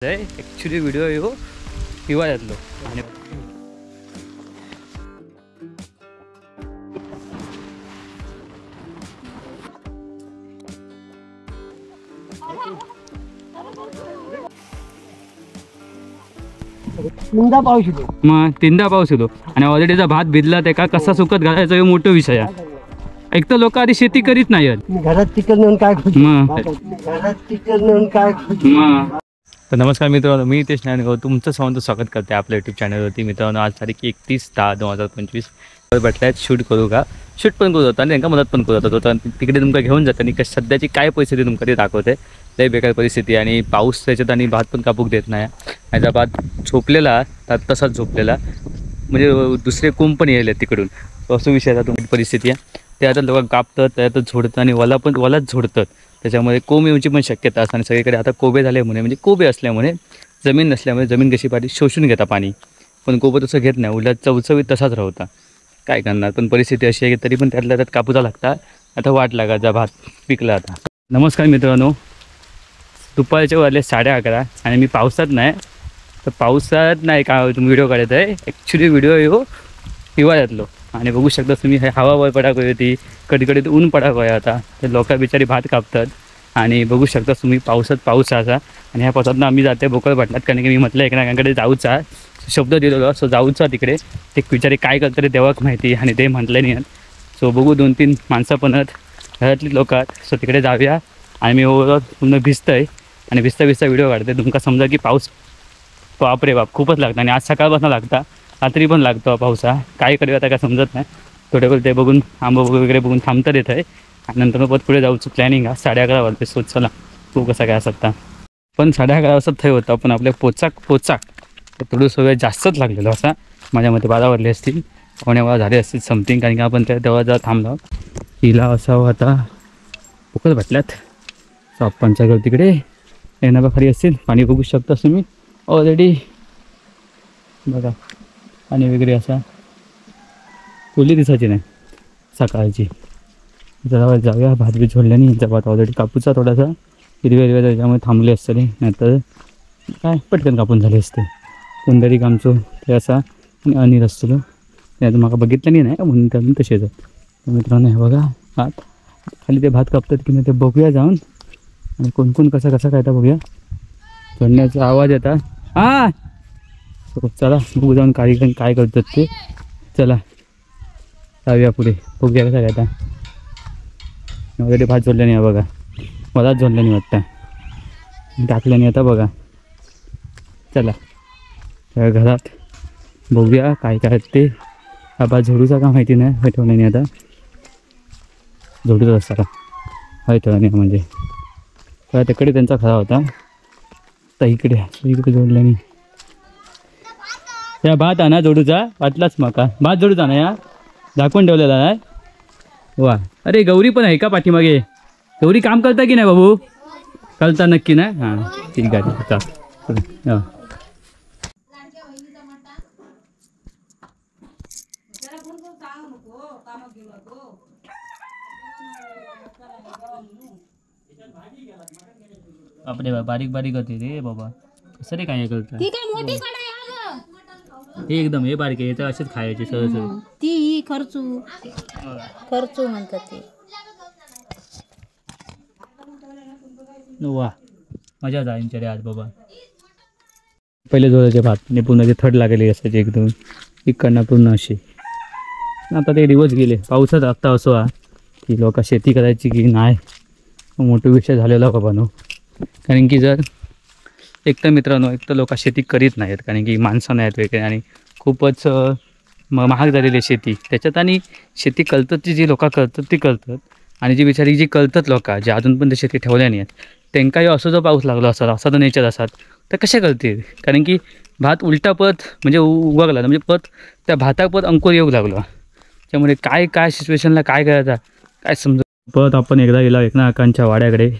Actually video येऊ हिवाळ्यातलो आणि तीनदा पाऊस येतो आणि ऑलरेडीचा भात भिजला ते का कसा सुकत घालायचा हे मोठा विषय आहे. एक तर लोक आधी शेती करीत नाही घरात चिकन नेऊन काय घरात चिकन नेऊन काय. तर नमस्कार मित्रांनो, मी नितेश नारायणगाव तुमचं सर्वांचं स्वागत करते आपल्या यूट्यूब चॅनलवरती. मित्रांनो, आज तारीख 31/10/2025 भेटल्यात. शूट करू का, शूट पण करू होता आणि त्यांना मदत पण करू होता. तिकडे तुमका घेऊन जातं आणि सध्याची काय परिस्थिती तुमका ते दाखवते. लय बेकार परिस्थिती आणि पाऊस त्याच्यात आणि भात पण कापूक देत नाही. याचा भात झोपलेला तसाच झोपलेला, म्हणजे दुसरे कोंब पण यायले तिकडून. असं विषयाचा तुमची परिस्थिती आहे. ते आता लोक कापतात, त्यातच झोडतात आणि वलाच झोडतात. त्याच्यामुळे कोंब येऊची पण शक्यता असते. आणि सगळीकडे आता कोबे झाल्यामुळे, म्हणजे कोबे असल्यामुळे, जमीन नसल्यामुळे जमीन कशी पाणी शोषून घेता पाणी, पण कोबं तसं घेत नाही. उलट चवचवीत तसाच राहता. काय करणार, पण परिस्थिती अशी आहे की तरी पण त्यातल्या त्यात कापूचा लागता. आता वाट लागा जा भात पिकला आता. नमस्कार मित्रांनो, दुपारचे वाजले 11:30 आणि मी पावसात नाही. तर पावसात नाही का तुम्ही व्हिडिओ काढत आहे. ॲक्च्युली व्हिडिओ येऊ हिवाळ्यातलो आणि बघू शकता तुम्ही. हे हवा पडाक होती, कधी ऊन पडाक होया. आता ते लोक बिचारी भात कापतात आणि बघू शकता तुम्ही पाऊस असा. आणि ह्या पावसातनं आम्ही जाते बोकळ भाटलात, कारण की मी म्हटलं एकमेकांकडे जाऊचा शब्द दिलेलो. सो जाऊचा तिकडे ते बिचारी काय करतं ते देवाक माहिती, आणि ते म्हटलं नाही. सो बघू 2-3 माणसं पण आहेत, घरातली लोक आहेत. सो तिकडे जाऊया. आणि मी ओव्हरऑल पूर्ण भिजतंय आणि भिजता व्हिडिओ काढते. तुमका समजा की पाऊस बापरे बाप खूपच लागतं. आणि आज सकाळपासून लागता, रात्री पण लागतो पावसा. काय करूया आता काय समजत नाही. थोडे ते बघून आंबा वगैरे बघून थांबतात येत आहे. आणि नंतर मग पुढे जाऊचं प्लॅनिंग आहे. 11:30 वाजते. सोच चला तू कसा काय असता. पण 11:30 वाजता थंय होता, पण आपल्या पोचाक थोडंसं वेळ जास्तच लागलेलो असा. माझ्या मते 12 वाजले असतील, 11:15 झाले असतील समथिंग. कारण की आपण तेव्हा जरा थांबलो. हिला असावं आता पोकळ भेटल्यात. सो आपणच्या घर तिकडे येणं बा खरी असतील. पाणी बघू शकता तुम्ही ऑलरेडी बघा. आणि वगैरे असा फुली दिसायची नाही सकाळची. जरा जाऊया. भात बी झोडल्याने यांचा भात ऑलरेडी कापूचा थोडासा हिरव्या त्याच्यामुळे थांबले असते. नाहीतर काय पटकन कापून झाले असते. कोणतरी कामचो ते असा आणि अनिल असतो ते आता मला बघितलं नाही म्हणून त्यातून तसेच. मित्रांनो हे बघा भात खाली ते भात कापतात की नाही ते बघूया जाऊन. आणि कोण कसा काय तर बघूया. झोडण्याचा आवाज येतात. हां चला बघू जाऊन काय करतात ते. चला जाऊया पुढे बघूया कसं काय. आता ऑलरेडी भात झोडल्याने आहे बघा. मलाच झोडल्याने वाटतं टाकल्याने. आता बघा चला त्या घरात बघूया काय ते. हा भात झोडूचा का माहिती नाही. हय ठेवल्याने आता झोडूच असता का हय ठेवल्याने म्हणजे तिकडे त्यांचा खरा होता. तर इकडे जोडल्याने या भात आणा जोडूचा वाटलाच माका. भात जोडूचा ना या झाकून ठेवलेला नाही वा. अरे गौरी पण आहे का पाठीमागे. गौरी काम करता की नाही बाबू. करता नक्की ना. हां ठीक आहे हां. आपले बारीक होते रे बाबा. कसं रे काय करतात हे एकदम हे बारीक आहे. असेच खायचे सहज. ती खर्चू म्हणतात ते. वा मजा जाईन रे आज बाबा. पहिले जोराचे भात आणि पूर्ण जे थड लागलेली असायचे एकदम इकडनं पूर्ण अशी. आता ते दिवस गेले. पावसात आता असो हा की लोक शेती करायची की नाही मोठा विषय झालेला बाबानो. कारण की जर एक तर मित्रांनो लोक शेती करीत नाहीत, कारण की माणसं नाहीत वगैरे आणि खूपच महाग झालेली आहे शेती त्याच्यात. आणि शेती कळतात ती जी लोक करतात ती करतात, आणि जी बिचारी जी कळतात लोक जे अजून पण ते शेती ठेवल्या नाही आहेत त्यांकाही असं जर पाऊस लागला असा तर नेचर असतात तर कशा करतील. कारण की भात उलटा पत म्हणजे उगवला म्हणजे पत त्या भाताक पत अंकुर येऊ लागलो. त्यामुळे काय सिच्युएशनला काय करायचा काय समजा. पत आपण एकदा गेला एकनाकांच्या वाड्याकडे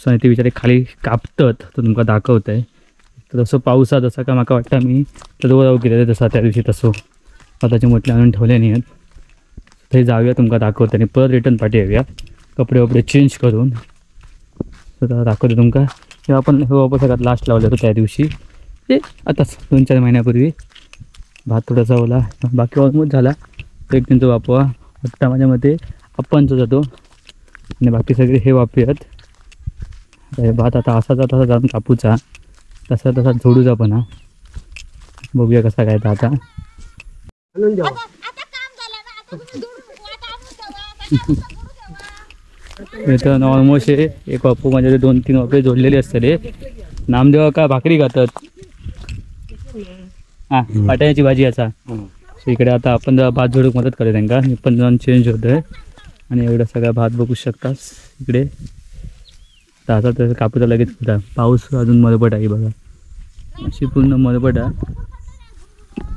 सो ते बिचारे खाली कापतात तर तुमका दाखवत आहे. तर तसं पावसात जसं का मला वाटतं मी तर गेलेलं तसा त्या दिवशी तसं स्वतःचे मोठले आणून ठेवले नाही आहेत. ते जाऊया तुमका दाखवतं आणि परत रिटर्न पाठी येऊया कपडे चेंज करून. तर दाखवते तुमका तेव्हा आपण हे वापस सगळ्यात लास्ट लावलं होतं त्या दिवशी, ते आताच 2-4 महिन्यापूर्वी. भात थोडासा ओला, बाकी ऑलमोस्ट झाला. तो एक त्यांचा वापवा फक्त माझ्या मते आपणचा जातो आणि बाकी सगळे हे वापरूयात. हे भात आता असाचा तसा जाऊन कापूचा, तसा तसा झोडूचा पण हा. बघूया कसा काय आता. मित्रांनो ऑलमोस्ट हे एक वापू म्हणजे 2-3 वापे जोडलेले असतात. रे नामदेवा का भाकरी खातात, हां वाटाण्याची भाजी असा. सो इकडे आता आपण जरा भात जोडूक मदत करूया त्यांना. मी पण जाऊन चेंज होतोय आणि एवढा सगळा भात बघू शकतास इकडे. तासा तर कापूचा लगेच होता. पाऊस अजून मरपट आहे बघा, अशी पूर्ण मरपट आहे.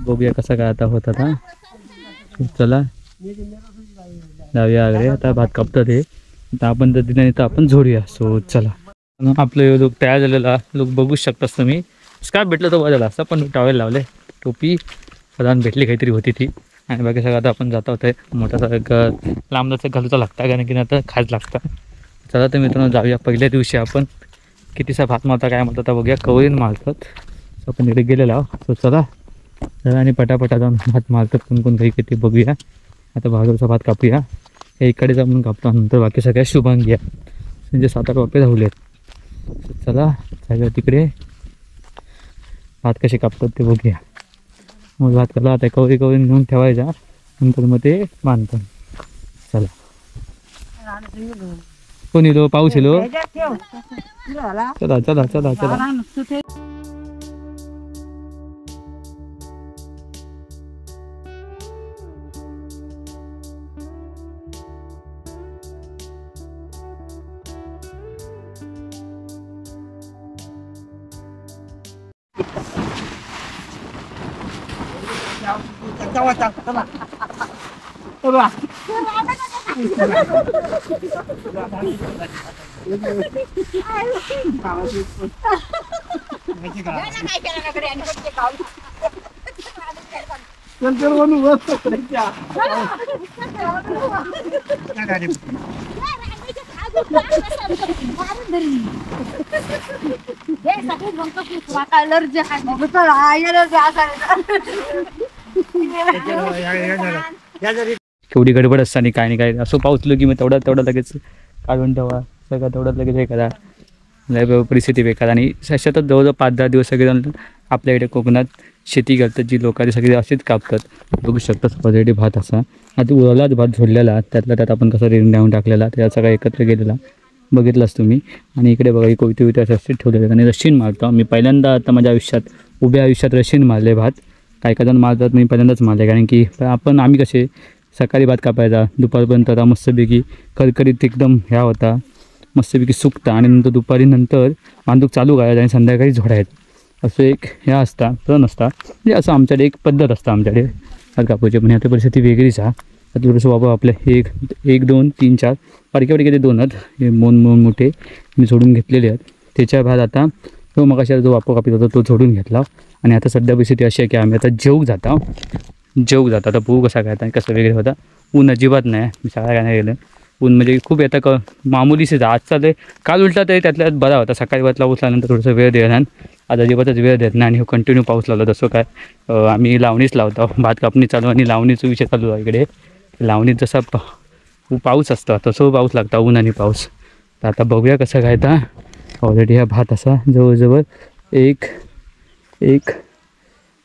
बघूया कसा काय आता होत आता. चला जाऊया अगरे, आता भात कापतात हे. आता आपण जर दिलं नाही तर आपण जोडूया. सो चला, आपलं लोक तयार झालेला लोक बघू शकतास तुम्ही. स्कार्फ भेटलं तर बरं असं, पण टॉवेल लावले, टोपी प्रधान भेटली काहीतरी होती ती. आणि बाकी सगळं आता आपण जाता होते मोठासा लांबचा घालूचा लागता, कारण की आता खास लागता. चला तर मित्रांनो जाऊया. पहिल्या दिवशी आपण कितीसा भात मारता काय म्हणतात आता बघूया. कवरीन मारतात. सो आपण इकडे गेलेलो आहो. सो चला आणि पटापटा जाऊन भात मारतात कोण काही किती बघूया. आता बहादूरचा भात कापूया. हे इकडे जाऊन कापतो, नंतर बाकी सगळ्या शुभांगी म्हणजे 7-8 वापे धावलेत. चला जाऊया तिकडे, भात कसे कापतात ते बघूया. मग भात कला आता कवरी घेऊन ठेवायचा, नंतर मग ते बांधतात. चला कोण येलो, पाऊस येलो. चला चला चला चला. केवढी गडबड असताना काय नाही काय असं पाऊसलो की मग तेवढा लगेच काढून ठेवा सगळं, तेवढं लगेच हे करा. लय परिस्थिती बेकार. आणि शेतात जवळजवळ 5-10 दिवस सगळेजण आपल्या इकडे कोकणात शेती करतात, जी लोकांनी सगळे असेच कापतात. बघू शकतात ऑलरेडी भात असा आता उरलाच भात झोडलेला, त्यातला त्यात आपण कसा रेन डाऊन टाकलेला, त्याचा सगळा एकत्र गेलेला बघितलास तुम्ही. आणि इकडे बघा ही कोयती असे ठेवलेले आणि रशीन मारतो मी पहिल्यांदा आता माझ्या आयुष्यात, उभ्या आयुष्यात रशीन मारले भात. काही जण मारतात, मी पहिल्यांदाच मारले, कारण की आम्ही कसे सकाळी भात कापायचा, दुपारपर्यंत आता मस्तपैकी करकरीत एकदम ह्या होता, मस्तपैकी सुकता, आणि नंतर दुपारी नंतर बांधूक चालू करायचं आणि संध्याकाळी झोडायचं. असं एक ह्या असता सण असता, म्हणजे असं आमच्याकडे एक पद्धत असतं आमच्याकडे भात कापायची. पण आता परिस्थिती वेगळीच आहे. आता थोडंसं बाबा आपले 1, 2, 3, 4 पारख्यावरती ते 2 आहेत, हे मोन मोठे मी झोडून घेतलेले आहेत. त्याच्या भात आता तो मग अशा जो वापर कापत होता तो झोडून घेतला. आणि आता सध्या परिस्थिती अशी आहे की आम्ही आता जेवू जाता आता बघू कसा काय आणि कसं वगैरे होता. ऊन अजिबात नाही, मी सगळ्या काय नाही गेलं. ऊन म्हणजे खूप येतं मामुलीसेच आजचा ते काल उलटा तरी त्यातल्यात बरा होता. सकाळी भातला उचल्यानंतर थोडंसं वेळ द्यायला, आज अजिबातच वेळ देत नाही. आणि कंटिन्यू पाऊस लावला. तसं काय आम्ही लावणीच लावतो, भात कापणी चालू आणि लावणीचा विषय चालू आहे इकडे. लावणीत जसा पाऊस असतो तसं पाऊस लागता, ऊन आणि पाऊस. तर आता बघूया कसं काय. आता ऑलरेडी हा भात असा जवळजवळ 1,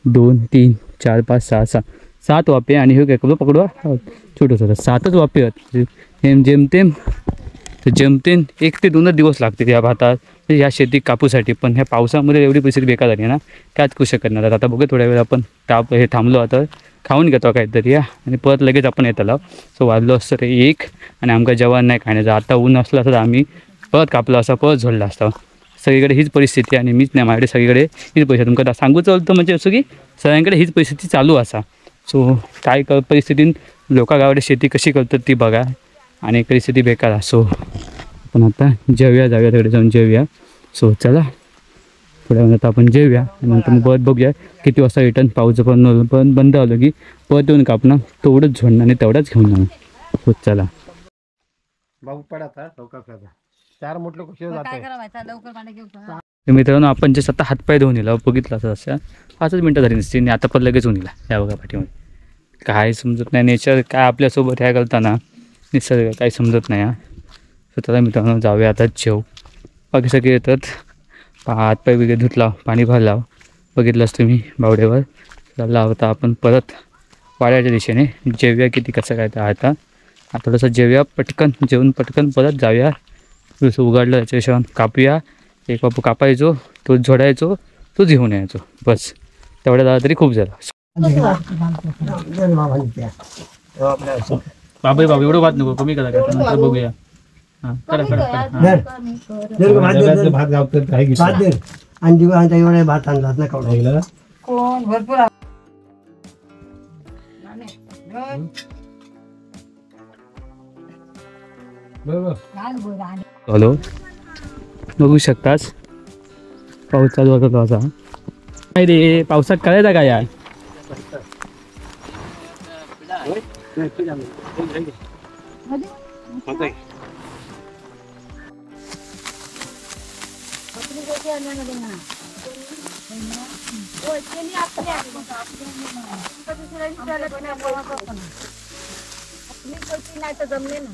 2, 3, 4, 5, 6, 7 वापे. आणि हे काय पकडवा छोटंसं होतं 7च वापे आहेत. हे जेमतेम 1 ते 2 दिवस लागतील या भातात, म्हणजे या शेती कापूसाठी. पण ह्या पावसामध्ये एवढी परिस्थिती बेकार झाली ना, कायच करू शकत नाही. आता बघू थोड्या वेळ आपण हे थांबलो, आता खाऊन घेतो काहीतरी या, आणि परत लगेच आपण येतो. सो वाजलो असतं रे 1, आणि आमका जेवण नाही खाण्याचं. आता ऊन असलं असतं आम्ही परत कापलं असं, परत झोडलं असतं. सगळीकडे हीच परिस्थिती, आणि मीच नाही, माझ्याकडे सगळीकडे हीच परिस्थिती. तुमका सांगू चालतं म्हणजे असं की सगळ्यांकडे हीच परिस्थिती चालू असा. सो काय परिस्थितीत लोकांगावाकडे शेती कशी करतात ती बघा, आणि परिस्थिती बेकार आहे. सो आपण आता जाऊया तिकडे जाऊन जेवूया. सो चला थोड्या वेळात आपण जेवूया, आणि नंतर मग परत बघूया किती वाजता रिटर्न. पाऊस पण बंद आलं की परत येऊन कापणं, तेवढंच झोडणं आणि तेवढाच घेऊन जाणं. सो चला बाबू पडा था लवकर तर मित्रांनो आपण जे स्वतः हातपाय धुवून येला बघितलं असं असं 5 मिनटं झाली नसती आणि आता पण लगेच होऊन येला या बघा पाठीमध्ये काय समजत नाही नेचर काय आपल्यासोबत ह्या घालताना निसर्ग काही समजत नाही तर त्याला मित्रांनो जाऊया आता जेव बाकी सगळे येतात हातपाय वगैरे धुतला पाणी भरला बघितलंच तुम्ही बावडेवर चालला होता आपण परत वाड्याच्या दिशेने जेवूया किती कसं काय तर आता थोडंसं जेवूया पटकन जेवून पटकन परत जाऊया जसं उघडलं त्याच्याशिवाय कापूया एक बापू कापायचो तो झोडायचो तो घेऊन यायचो बस तेवढ्या झाला तरी खूप झाला बाबा बाबा एवढं भात नको कमी करा नंतर बघूया हां करा भात गावतो आणि एवढे भात आणलात ना कवडा भरपूर हॅलो बघू शकतास पाऊस चालू होता असा काय रे पावसात करायचा काय यार जमले ना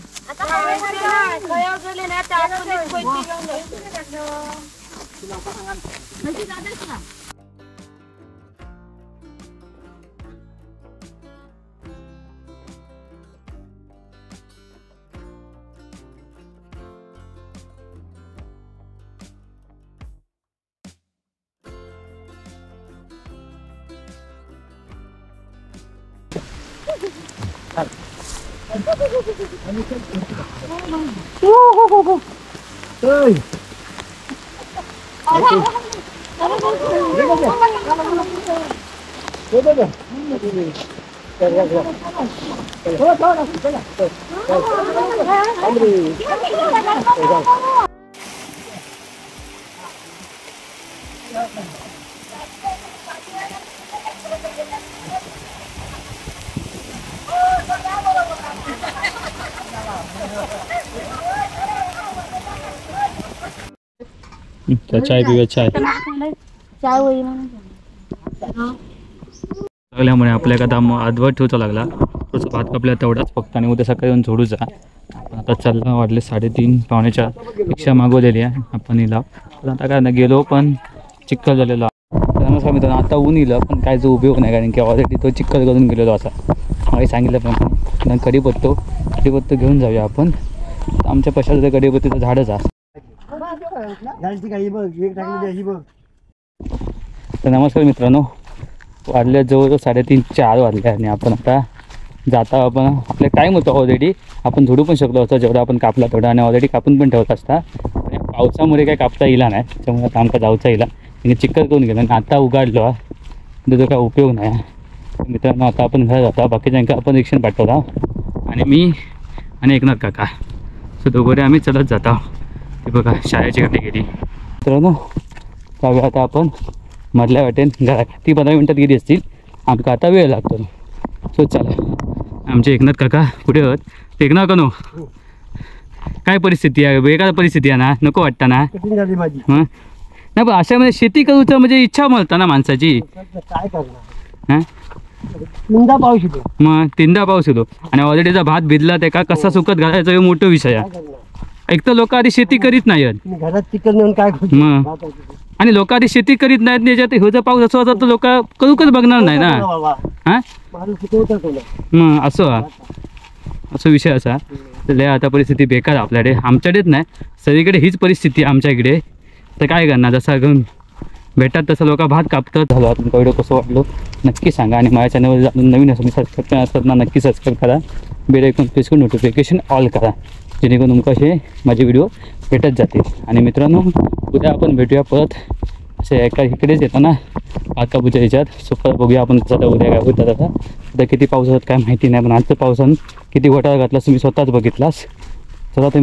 चाय पिऊया चाय लागल्यामुळे आपल्या आता अद्भुत ठेवचा लागला तसं भात कापल्या तेवढाच फक्त आणि उद्या सकाळी येऊन झोडूचा आपण आता चालला वाढले 3:30 पावणेच्या रिक्षा मागवलेली आहे आपण हिला तर आता काय ना गेलो पण चिखल झालेला नमस्कार मित्रांनो आता ऊन येलं पण काय जो उपयोग नाही कारण की ऑलरेडी तो चिखल करून गेलेलो असा मला सांगितलं पण कढीपत्तो घेऊन जाऊया आपण आमच्या पशाचं कढीपत्तीचं झाडच आहे तर नमस्कार मित्रांनो वाजल्या जवळजवळ 3:30-4 वाजले आणि आपण आता जाता आपण आपला टाईम होता ऑलरेडी आपण झोडू पण शकलो असतो जेवढा आपण कापला तेवढा आणि ऑलरेडी कापून पण ठेवत असता आणि पावसामुळे काही कापता येईल नाही त्यामुळे आता आमका जाऊचा येईल आणि चिखल करून गेलं आणि आता उघडलो त्याचा काय उपयोग नाही मित्रांनो आता आपण घरात जाता बाकीच्यांका आपण रिक्षाने पाठवला आणि मी आणि एकनाथ काका सो दोघे आम्ही चलत जाता ते बघा शाळेची गाडी गेली मित्रांनो जाऊया आता आपण मधल्या वाटेन घरात ती 15 मिनटात गेली असतील आमका आता वेळ लागतो सो चला आमचे एकनाथ काका कुठे आहोत एकनाथ कनो काय परिस्थिती आहे वेगळा परिस्थिती आहे ना नको वाटतं ना हां नाही पण अशामध्ये शेती करूचं म्हणजे इच्छा मिळतं ना माणसाची हां 3दा पाऊस येतो मग 3दा पाऊस येतो आणि ऑलरेडीचा भात भिजला ते का कसा सुकत घालायचा हे मोठा विषय आहे एक तर लोक आधी शेती करीत नाहीत घरात चिखल नेऊन काय मग आणि लोक आधी शेती करीत नाहीत त्याच्यात ह्यो जर पाऊस असं होता तर लोक करूकच बघणार नाही ना हां मग असं विषय असा तर लय आता परिस्थिती बेकार आपल्याकडे आमच्याकडेच नाही सगळीकडे हीच परिस्थिती आहे आमच्या इकडे तर काय करणार जसा घेऊन भेटतात तसं लोक भात कापतात झालो तुमचा व्हिडिओ कसं वाटलो नक्की सांगा आणि माझ्या चॅनलवर नवीन असं मी सबस्क्राईब करणार असतात ना नक्की सबस्क्राईब करा बेल आयकॉन प्रेस करून नोटिफिकेशन ऑल करा जेणेकरून तुमका असे माझे व्हिडिओ भेटत जातील आणि मित्रांनो उद्या आपण भेटूया परत असे एका इकडेच येतं ना भात कापूच्या ह्याच्यात सो परत बघूया आपण कसं उद्या काय होतात आता किती पाऊस होतात काय माहिती नाही पण आजचं पावसानं किती घोटाळा घातला तुम्ही स्वतःच बघितलास चला तुम्ही